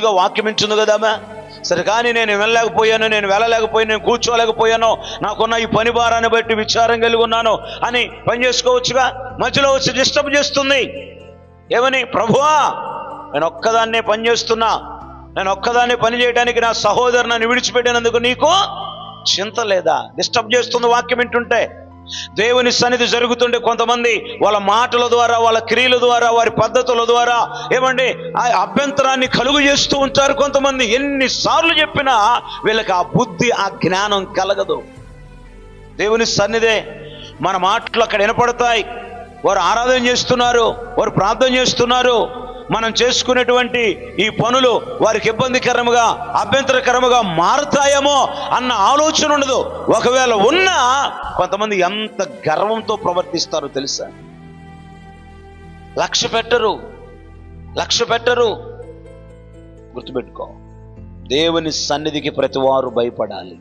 వాక్యం ఇచ్చింది కదమ్మా. సరే, కానీ నేను వెళ్ళలేకపోయాను, నేను వెళ్ళలేకపోయాను, నేను కూర్చోలేకపోయాను, నాకున్న ఈ పని భారాన్ని బట్టి విచారం కలిగి ఉన్నాను అని పని చేసుకోవచ్చుగా. మధ్యలో వచ్చి డిస్టర్బ్ చేస్తుంది. ఏమని? ప్రభువా, నేను ఒక్కదాన్నే పని చేస్తున్నా, నేను ఒక్కదాన్నే పని చేయడానికి నా సహోదరు నన్ను విడిచిపెట్టినందుకు నీకు చింత లేదా? డిస్టర్బ్ చేస్తుంది వాక్యం వింటుంటే. దేవుని సన్నిధి జరుగుతుంటే కొంతమంది వాళ్ళ మాటల ద్వారా, వాళ్ళ క్రియల ద్వారా, వారి పద్ధతుల ద్వారా ఏమండి ఆ అభ్యంతరాన్ని కలుగు చేస్తూ ఉంటారు కొంతమంది. ఎన్నిసార్లు చెప్పినా వీళ్ళకి ఆ బుద్ధి, ఆ జ్ఞానం కలగదు. దేవుని సన్నిధే మన మాటలు అక్కడ వినపడతాయి. వారు ఆరాధన చేస్తున్నారు, వారు ప్రార్థన చేస్తున్నారు. మనం చేసుకునేటువంటి ఈ పనులు వారికి ఇబ్బందికరముగా, అభ్యంతరకరముగా మారుతాయేమో అన్న ఆలోచన ఉండదు. ఒకవేళ ఉన్నా కొంతమంది ఎంత గర్వంతో ప్రవర్తిస్తారో తెలుసా? లక్ష్య పెట్టరు. గుర్తుపెట్టుకో, దేవుని సన్నిధికి ప్రతివారు భయపడాలి.